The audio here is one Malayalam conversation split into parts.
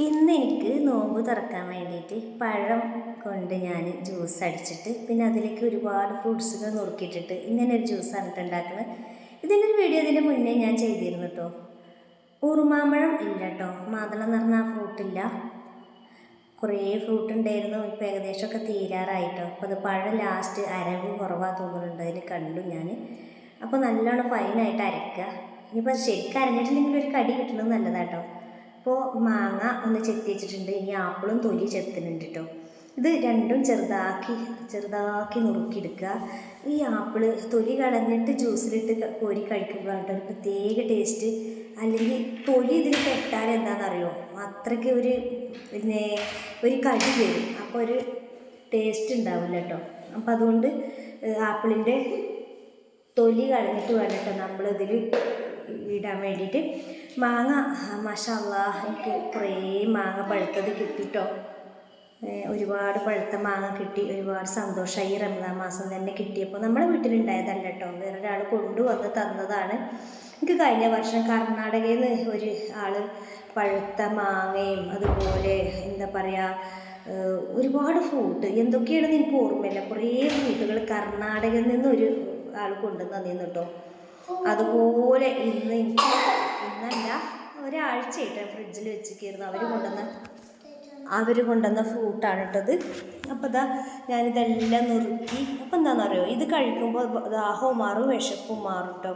ഇന്ന് എനിക്ക് നോമ്പ് തുറക്കാൻ വേണ്ടിയിട്ട് പഴം കൊണ്ട് ഞാൻ ജ്യൂസ് അടിച്ചിട്ട് പിന്നെ അതിലേക്ക് ഒരുപാട് ഫ്രൂട്ട്സുകൾ നുറുക്കിയിട്ടിട്ട് ഇങ്ങനെ ഒരു ജ്യൂസാണ് ഉണ്ടാക്കുന്നത്. ഇതിൻ്റെ ഒരു വീഡിയോ ഇതിൻ്റെ മുന്നേ ഞാൻ ചെയ്തിരുന്നു കേട്ടോ. ഊറുമാമ്പഴം ഇല്ല കേട്ടോ, മാതളം എന്ന് പറഞ്ഞാൽ ഫ്രൂട്ടില്ല. കുറേ ഫ്രൂട്ട് ഉണ്ടായിരുന്നു, ഇപ്പോൾ ഏകദേശമൊക്കെ തീരാറായിട്ടോ. അപ്പോൾ അത് പഴം ലാസ്റ്റ് അരവ് കുറവാக തോന്നുന്നുണ്ട്, അതിൽ കണ്ടു ഞാൻ. അപ്പോൾ നല്ലോണം ഫൈനായിട്ട് അരയ്ക്കുക. ഇനിയിപ്പോൾ ശരിക്കും അരഞ്ഞിട്ടില്ലെങ്കിൽ ഒരു കടി കിട്ടുന്നത് നല്ലതാട്ടോ. അപ്പോൾ മാങ്ങ ഒന്ന് ചെത്തി വെച്ചിട്ടുണ്ട്, ഇനി ആപ്പിളും തൊലി ചെത്തുന്നുണ്ട് കേട്ടോ. ഇത് രണ്ടും ചെറുതാക്കി നുറുക്കിയെടുക്കുക. ഈ ആപ്പിള് തൊലി കളഞ്ഞിട്ട് ജ്യൂസിലിട്ട് കോരി കഴിക്കുമ്പോഴാണ് ഒരു പ്രത്യേക ടേസ്റ്റ്. അല്ലെങ്കിൽ തൊലി ഇതിൽ പെട്ടാൽ എന്താണെന്നറിയോ, അത്രയ്ക്ക് ഒരു കടി വരും, അപ്പോൾ ഒരു ടേസ്റ്റ് ഉണ്ടാവില്ല കേട്ടോ. അപ്പം അതുകൊണ്ട് ആപ്പിളിൻ്റെ തൊലി കളഞ്ഞിട്ട് വേണ്ടിട്ടോ നമ്മളിതിൽ ഇടാൻ വേണ്ടിയിട്ട്. മാങ്ങ മാഷാ അല്ലാഹ് എനിക്ക് കുറേ മാങ്ങ പഴുത്തത് കിട്ടിട്ടോ. ഒരുപാട് പഴുത്ത മാങ്ങ കിട്ടി, ഒരുപാട് സന്തോഷമായി. ഈ റമദാൻ മാസം തന്നെ കിട്ടിയപ്പോൾ നമ്മുടെ വീട്ടിലുണ്ടായതല്ല കേട്ടോ, വേറൊരാൾ കൊണ്ടുവന്ന് തന്നതാണ്. എനിക്ക് കഴിഞ്ഞ വർഷം കർണാടകയിൽ നിന്ന് ഒരു ആൾ പഴുത്ത മാങ്ങയും അതുപോലെ എന്താ പറയുക ഒരുപാട് ഫ്രൂട്ട് എന്തൊക്കെയാണെന്ന് എനിക്ക് ഓർമ്മയില്ല, കുറേ ഫ്രൂട്ടുകൾ കർണാടകയിൽ നിന്ന് ഒരു ആൾ കൊണ്ടുവന്ന് തന്നിരുന്നു കേട്ടോ. അതുപോലെ ഇന്നല്ല ഒരാഴ്ചയായിട്ട് ഫ്രിഡ്ജിൽ വെച്ചിരിക്കുന്നു അവർ കൊണ്ടുവന്ന ഫ്രൂട്ടാണ് കേട്ടത്. അപ്പോൾ ഇതാ ഞാനിതെല്ലാം നുറുക്കി. അപ്പോൾ എന്താണെന്നറിയോ, ഇത് കഴിക്കുമ്പോൾ ദാഹവും മാറും വിശപ്പും മാറും കേട്ടോ.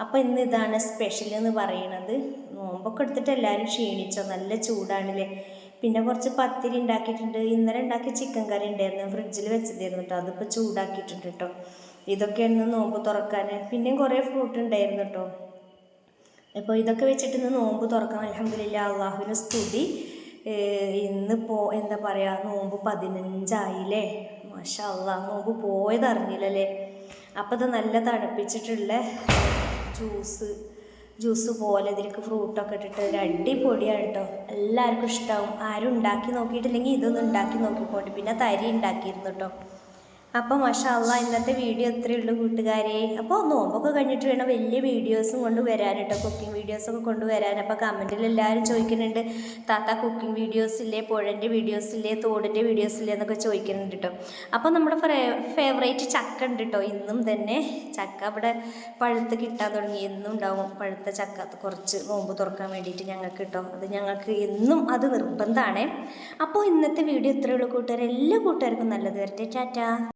അപ്പോൾ ഇന്ന് ഇതാണ് സ്പെഷ്യൽ എന്ന് പറയുന്നത്. നോമ്പൊക്കെ എടുത്തിട്ട് എല്ലാവരും ക്ഷീണിച്ചോ, നല്ല ചൂടാണില്ലേ. പിന്നെ കുറച്ച് പത്തിരി ഉണ്ടാക്കിയിട്ടുണ്ട്. ഇന്നലെ ഉണ്ടാക്കിയ ചിക്കൻ കറി ഉണ്ടായിരുന്നു, ഫ്രിഡ്ജിൽ വെച്ചതായിരുന്നു കേട്ടോ, അതിപ്പോൾ ചൂടാക്കിയിട്ടുണ്ട് കേട്ടോ. ഇതൊക്കെയാണ് നോമ്പ് തുറക്കാൻ. പിന്നെയും കുറേ ഫ്രൂട്ട് ഉണ്ടായിരുന്നു കേട്ടോ. അപ്പോൾ ഇതൊക്കെ വെച്ചിട്ട് ഇന്ന് നോമ്പ് തുറക്കാം. അൽഹംദുലില്ലാ, അള്ളാഹുവിന് സ്തുതി. ഇന്നിപ്പോൾ എന്താ പറയുക, നോമ്പ് 15 മാഷാ അല്ലാഹ്, നോമ്പ് പോയത് അറിഞ്ഞില്ലല്ലേ. അപ്പോൾ ഇത് നല്ല തണുപ്പിച്ചിട്ടുള്ള ജ്യൂസ് പോലെ ഇതിലേക്ക് ഫ്രൂട്ടൊക്കെ ഇട്ടിട്ട് ഒരു അടിപൊളിയാണ് കേട്ടോ. എല്ലാവർക്കും ഇഷ്ടമാവും. ആരും ഉണ്ടാക്കി നോക്കിയിട്ടില്ലെങ്കിൽ ഇതൊന്നും ഉണ്ടാക്കി നോക്കിക്കോട്ടെ. പിന്നെ തരി ഉണ്ടാക്കിയിരുന്നു കേട്ടോ. അപ്പോൾ മാഷാ അല്ലാഹ്, ഇന്നത്തെ വീഡിയോ ഇത്രയേ ഉള്ളൂ കൂട്ടുകാരെ. അപ്പോൾ നോമ്പൊക്കെ കഴിഞ്ഞിട്ട് വേണം വലിയ വീഡിയോസും കൊണ്ട് വരാൻ കേട്ടോ, കുക്കിംഗ് വീഡിയോസൊക്കെ കൊണ്ടുവരാൻ. അപ്പോൾ കമൻറ്റിൽ എല്ലാവരും ചോദിക്കുന്നുണ്ട്, താത്ത കുക്കിംഗ് വീഡിയോസ് ഇല്ലേ, പുഴൻ്റെ വീഡിയോസ് ഇല്ലേ, തോടിൻ്റെ വീഡിയോസ് ഇല്ലേ എന്നൊക്കെ ചോദിക്കുന്നുണ്ട് കേട്ടോ. അപ്പോൾ നമ്മുടെ ഫേവറേറ്റ് ചക്ക ഉണ്ട് കേട്ടോ. ഇന്നും തന്നെ ചക്ക ഇവിടെ പഴുത്ത് കിട്ടാൻ തുടങ്ങി. എന്നും ഉണ്ടാവും പഴുത്ത ചക്ക കുറച്ച് നോമ്പ് തുറക്കാൻ വേണ്ടിയിട്ട് ഞങ്ങൾക്ക് കേട്ടോ. അത് ഞങ്ങൾക്ക് എന്നും അത് നിർബന്ധമാണ്. അപ്പോൾ ഇന്നത്തെ വീഡിയോ ഇത്രയേ ഉള്ളൂ കൂട്ടുകാരെ. എല്ലാ കൂട്ടുകാർക്കും നല്ലത് വരട്ടെ. ടാറ്റാ.